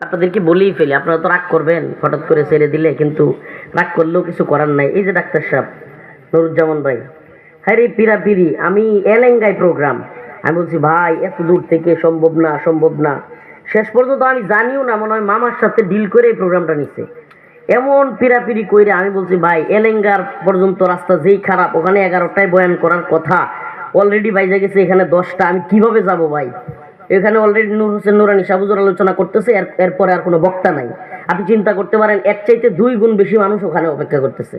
আপনাদেরকে বলেই ফেলি, আপনারা তো রাগ করবেন হঠাৎ করে ছেড়ে দিলে, কিন্তু রাগ করলেও কিছু করার নাই। এই যে ডাক্তার সাহেব নুরুজ্জামান ভাই, হ্যাঁ রে পিরাপিরি, আমি এলেঙ্গাই প্রোগ্রাম, আমি বলছি ভাই এত দূর থেকে সম্ভব না সম্ভব না। শেষ পর্যন্ত আমি জানিও না, মনে হয় মামার সাথে ডিল করে এই প্রোগ্রামটা নিছে। এমন পিরাপিরি কইরে আমি বলছি ভাই এলেঙ্গার পর্যন্ত রাস্তা যেই খারাপ, ওখানে 11টায় বয়ান করার কথা, অলরেডি বাইজে গেছে এখানে 10টা, আমি কিভাবে যাব ভাই? এখানে অলরেডি নূর হোসেন নুরানি সাবুজুর আলোচনা করতেছে, এরপরে আর কোনো বক্তা নাই। আপনি চিন্তা করতে পারেন এর চাইতে 2 গুণ বেশি মানুষ ওখানে অপেক্ষা করতেছে।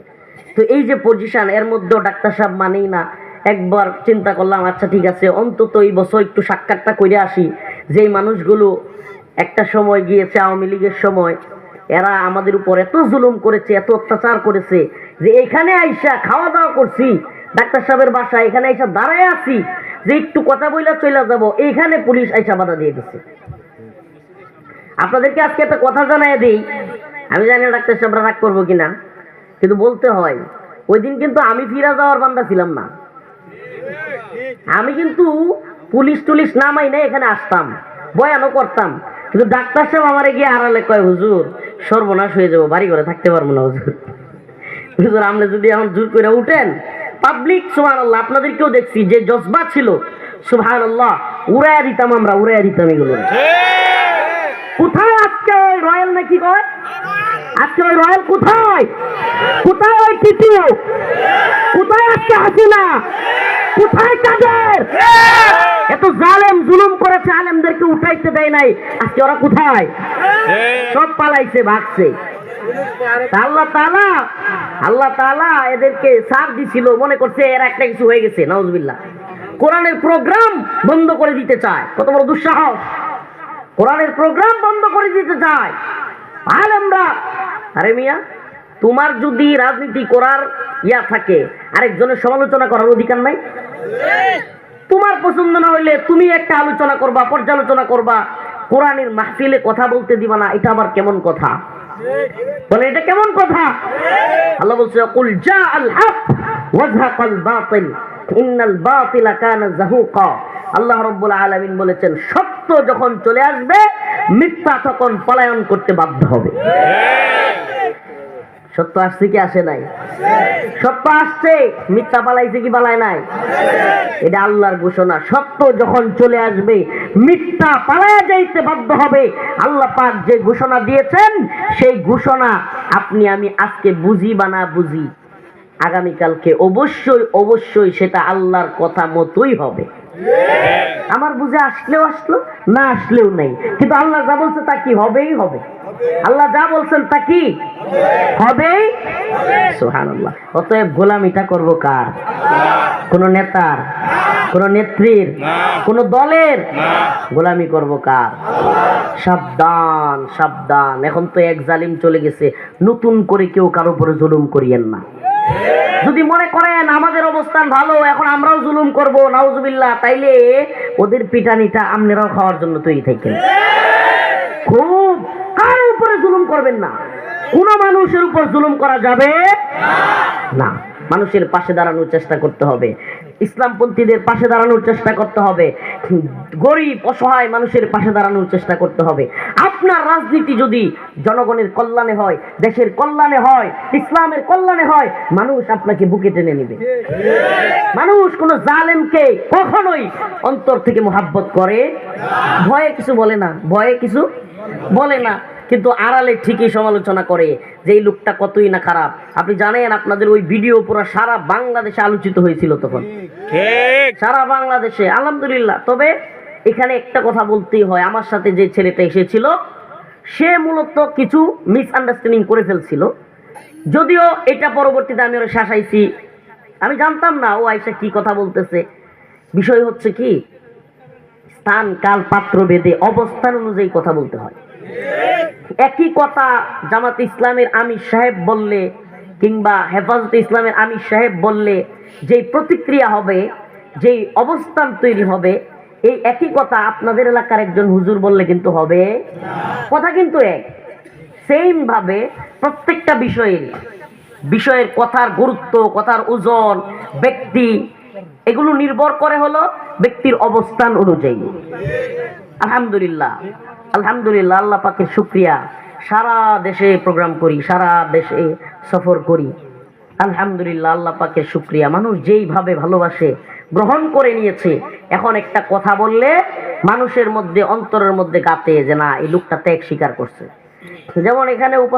তো এই যে পজিশন, এর মধ্যেও ডাক্তার সাহেব মানেই না। একবার চিন্তা করলাম আচ্ছা ঠিক আছে, অন্তত এই বছর একটু সাক্ষাৎটা করে আসি। যেই মানুষগুলো একটা সময় গিয়েছে আওয়ামী লীগের সময়, এরা আমাদের উপর এত জুলুম করেছে, এত অত্যাচার করেছে, যে এখানে আইসা খাওয়া দাওয়া করছি ডাক্তার সাহেবের বাসায়, এখানে আইসা দাঁড়ায় আছি যে একটু কথা বইলা চলে যাব, এইখানে পুলিশ আইসা বাধা দিয়ে দিচ্ছে। আপনাদেরকে আজকে একটা কথা জানাই দিই, আমি জানি না ডাক্তার সাহেবরা রাগ করবো কিনা, কিন্তু বলতে হয়। ওই দিন কিন্তু আমি ফিরা যাওয়ার বান্দা ছিলাম না, আমি কিন্তু পুলিশ টুলিশ নামাই না, এখানে আসতাম বয়ানও করতাম। কিন্তু ডাক্তার সাহেব আমারে গিয়ে আড়ালে কয় হুজুর সর্বনাশ হয়ে যাবো, বাড়ি ঘরে থাকতে পারবো না হুজুর। হুজুর আপনি যদি এখন জোর করে উঠেন, পাবলিক সুবহানাল্লাহ, আপনাদেরকেও দেখছি যে জজবা ছিল সুবহানাল্লাহ, উড়াইয়া দিতাম, আমরা উড়াইয়া দিতাম এগুলো। কোথায় আজকে ওই রয়্যাল নাকি কয়, আজকে ওই রয়্যাল কোথায়? কোথায় ওই টিটিও? কোথায় আজকে হাসিনা? কোথায় কাদের? এত জালেম জুলুম করেছে, আলেমদেরকে উঠাইতে দেয় নাই, আজকে ওরা কোথায়? সব পালাইছে, ভাগছে। আল্লাহ তাআলা এদেরকে সার দিছিল, মনে করছে এর একটা কিছু হয়ে গেছে, নাউজুবিল্লাহ। কোরআনের প্রোগ্রাম বন্ধ করে দিতে চায়, কত বড় দুঃসাহস! কোরআনের প্রোগ্রাম বন্ধ করে দিতে চায় আলেমরা। আরে মিয়া, তোমার যদি রাজনীতি করার থাকে, আরেকজনের সমালোচনা করার অধিকার নাই? তোমার পছন্দ না হইলে তুমি একটা আলোচনা করবা, পর্যালোচনা করবা, কোরআনের মাহফিলে কথা বলতে দিবা না, এটা আবার কেমন কথা? বলে এটা কেমন কথা? আল্লাহ বলছে কুল জাআল হক ওয়া যাহাকাল বাতিল ইন্নাল বাতিলা কানা যাহুকা। আল্লাহ রাব্বুল আলামিন বলেছেন সত্য যখন চলে আসবে, মিথ্যা তখন পলায়ন করতে বাধ্য হবে। সত্য আসছে কি আসে নাই? সত্য আসছে, মিথ্যা পালাইছে কি পালায় নাই? এটা আল্লাহর ঘোষণা। সত্য যখন চলে আসবে, মিথ্যা পালায়া যাইতে বাধ্য হবে। আল্লাহ পাক যে ঘোষণা দিয়েছেন, সেই ঘোষণা আপনি আমি আজকে বুঝি বা না বুঝি, আগামীকালকে অবশ্যই অবশ্যই সেটা আল্লাহর কথা মতোই হবে। আমার বুঝে আসলেও আসলো, না আসলেও নাই, কিন্তু আল্লাহ যা বলছে তা কি হবেই হবে। আল্লাহ যা বলছেন তা কি হবেই। সুবহানাল্লাহ। অতএব গোলামিটা করব কার? কোন নেতার, কোন নেত্রীর, কোন দলের? গোলামি করব কার? সাবধান সাবধান, এখন তো এক জালিম চলে গেছে, নতুন করে কেউ কারো উপরে জুলুম করিয়েন না। যদি মনে করেন আমাদের অবস্থান ভালো, এখন আমরাও জুলুম করব, নাউজুবিল্লাহ, তাইলে ওদের পিটানিটা আপনারাও খাওয়ার জন্য তৈরি থাকেন। খুব কারো উপরে জুলুম করবেন না, কোন মানুষের উপর জুলুম করা যাবে না। মানুষের পাশে দাঁড়ানোর চেষ্টা করতে হবে, ইসলামপন্থীদের পাশে দাঁড়ানোর চেষ্টা করতে হবে, গরিব অসহায় মানুষের পাশে দাঁড়ানোর চেষ্টা করতে হবে। আপনার রাজনীতি যদি জনগণের কল্যাণে হয়, দেশের কল্যাণে হয়, ইসলামের কল্যাণে হয়, মানুষ আপনাকে বুকে টেনে নেবে। মানুষ কোন জালেমকে কখনোই অন্তর থেকে মোহাব্বত করে, ভয়ে কিছু বলে না, ভয়ে কিছু বলে না, কিন্তু আড়ালে ঠিকই সমালোচনা করে যে এই লোকটা কতই না খারাপ। আপনি জানেন, আপনাদের ওই ভিডিও পুরো সারা বাংলাদেশে আলোচিত হয়েছিল তখন, সারা বাংলাদেশে, আলহামদুলিল্লাহ। তবে এখানে একটা কথা বলতেই হয়, আমার সাথে যে ছেলেটা এসেছিল সে মূলত কিছু মিসআন্ডারস্ট্যান্ডিং করে ফেলছিল, যদিও এটা পরবর্তীতে আমি ওরা শাসাইছি, আমি জানতাম না ও আইসা কি কথা বলতেছে। বিষয় হচ্ছে কি, স্থান কাল পাত্র ভেদে অবস্থান অনুযায়ী কথা বলতে হয়। একই কথা জামাত ইসলামের আমির সাহেব বললে কিংবা হেফাজতে ইসলামের আমির সাহেব বললে যেই প্রতিক্রিয়া হবে, যেই অবস্থান তৈরি হবে, এই একই কথা আপনাদের এলাকার একজন হুজুর বললে কিন্তু হবে কথা কিন্তু এক। সেম ভাবে প্রত্যেকটা বিষয়ের কথার গুরুত্ব, কথার ওজন, ব্যক্তি, এগুলো নির্ভর করে হলো ব্যক্তির অবস্থান অনুযায়ী। আলহামদুলিল্লাহ, আলহামদুলিল্লাহ, আল্লাহ পাকের শুকরিয়া। সারা দেশে প্রোগ্রাম করি, সারা দেশে সফর করি, আলহামদুলিল্লাহ, আল্লাহ পাকের শুকরিয়া। মানুষ যেইভাবে ভালোবাসে, গ্রহণ করে নিয়েছে। এখন একটা কথা বললে মানুষের মধ্যে, অন্তরের মধ্যে গাতে যে না, এই লোকটা ত্যাগ স্বীকার করছে। যেমন এখানে উপস্থিত